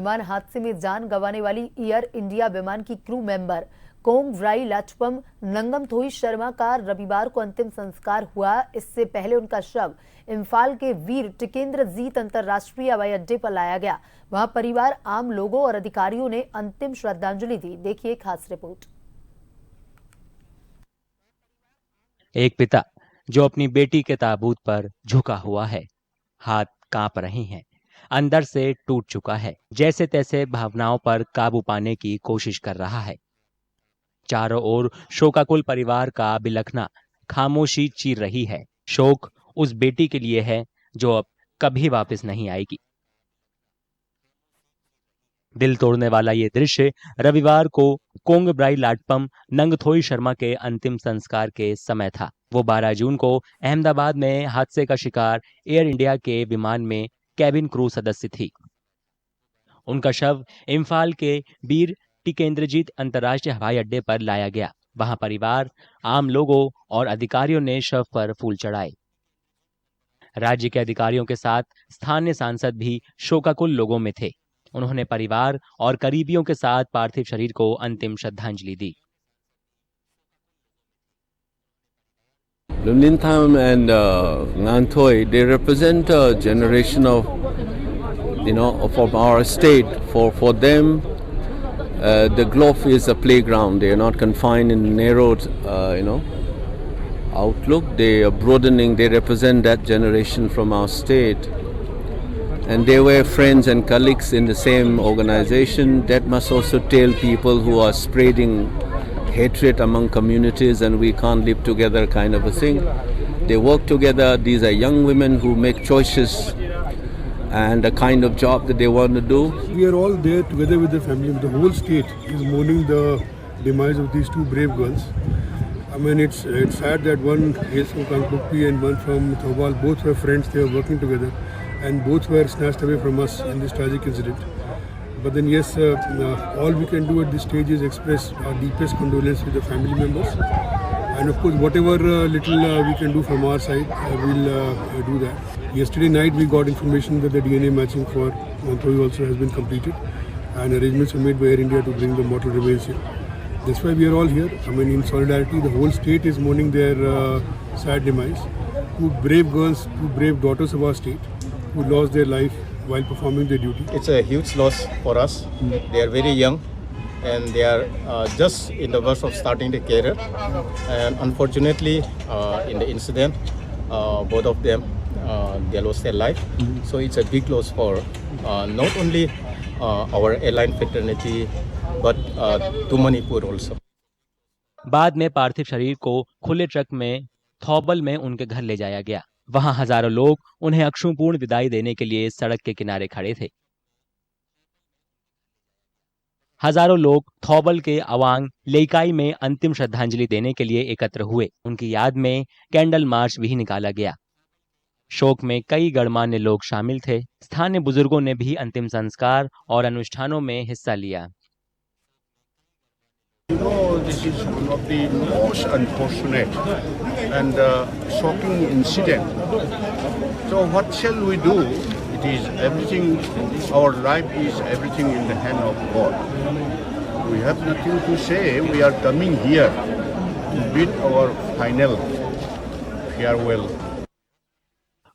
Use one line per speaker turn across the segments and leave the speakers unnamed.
विमान हादसे में जान गंवाने वाली एयर इंडिया विमान की क्रू मेंबर कोंगब्राई लाचपम नंगमथोई शर्मा का रविवार को अंतिम संस्कार हुआ। इससे पहले उनका शव इम्फाल के वीर टिकेंद्रजीत अंतर्राष्ट्रीय हवाई अड्डे पर लाया गया। वहां परिवार, आम लोगों और अधिकारियों ने अंतिम श्रद्धांजलि दी। देखिए खास रिपोर्ट।
एक पिता जो अपनी बेटी के ताबूत पर झुका हुआ है, हाथ कांप रहे हैं, अंदर से टूट चुका है, जैसे तैसे भावनाओं पर काबू पाने की कोशिश कर रहा है। चारों ओर शोकाकुल परिवार का बिलखना खामोशी चीर रही है। शोक उस बेटी के लिए है जो अब कभी वापस नहीं आएगी। दिल तोड़ने वाला ये दृश्य रविवार को कोंगब्राई लाटपम नंगथोई शर्मा के अंतिम संस्कार के समय था। वो 12 जून को अहमदाबाद में हादसे का शिकार एयर इंडिया के विमान में कैबिन क्रू सदस्य थी। उनका शव इम्फाल के वीर टिकेंद्रजीत अंतर्राष्ट्रीय हवाई अड्डे पर लाया गया। वहां परिवार, आम लोगों और अधिकारियों ने शव पर फूल चढ़ाए। राज्य के अधिकारियों के साथ स्थानीय सांसद भी शोकाकुल लोगों में थे। उन्होंने परिवार और करीबियों के साथ पार्थिव शरीर को अंतिम श्रद्धांजलि दी।
Lunlintham and Nganthoi, they represent a generation of, from our state. For them, the Globe is a playground. They are not confined in narrow, outlook. They are broadening. They represent that generation from our state. And they were friends and colleagues in the same organization. That must also tell people who are spreading hatred among communities and we can't live together kind of a thing. They work together. These are young women who make choices and the kind of job that they want to do.
We are all there together with the family. The whole state is mourning the demise of these two brave girls. I mean, it's sad that one hails from Kankukpi and one from Thobal. Both were friends. They were working together, and both were snatched away from us in this tragic incident. But then, yes, all we can do at this stage is express our deepest condolence with the family members, and of course, whatever little we can do from our side, we'll do that. Yesterday night, we got information that the DNA matching for Nganthoi also has been completed, and arrangements were made by Air India to bring the mortal remains here. That's why we are all here. I mean, in solidarity, the whole state is mourning their sad demise. Two brave girls, two brave daughters of our state, who lost their life while performing their duty.
It's a huge loss for us. They are very young and they are just in the verge of starting their career. And unfortunately, in the incident, both of them, they lost their life. So it's a big loss for not only our airline fraternity, but to Manipur also.
बाद में पार्थिव शरीर को खुले truck में थौबल में उनके घर ले जाया गया। वहां हजारों लोग उन्हें अश्रुपूर्ण विदाई देने के लिए सड़क के किनारे खड़े थे। हजारों लोग थौबल के अवांग लेकाई में अंतिम श्रद्धांजलि देने के लिए एकत्र हुए। उनकी याद में कैंडल मार्च भी निकाला गया। शोक में कई गणमान्य लोग शामिल थे। स्थानीय बुजुर्गों ने भी अंतिम संस्कार और अनुष्ठानों में हिस्सा लिया।
This is one of the most unfortunate and shocking incident. So what shall we do? It is everything, our life is everything in the hand of God. We have nothing to say. We are coming here to bid our final farewell.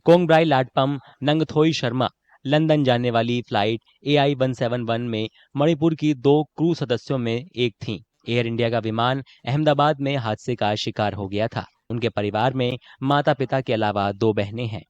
Kongbrai Latpam Nganthoi Sharma London जाने वाली flight AI-171 में मणिपुर की 2 crew सदस्यों में एक थीं। Air India का विमान अहमदाबाद में हादसे का शिकार हो गया था। उनके परिवार में माता-पिता के अलावा 2 बहनें हैं।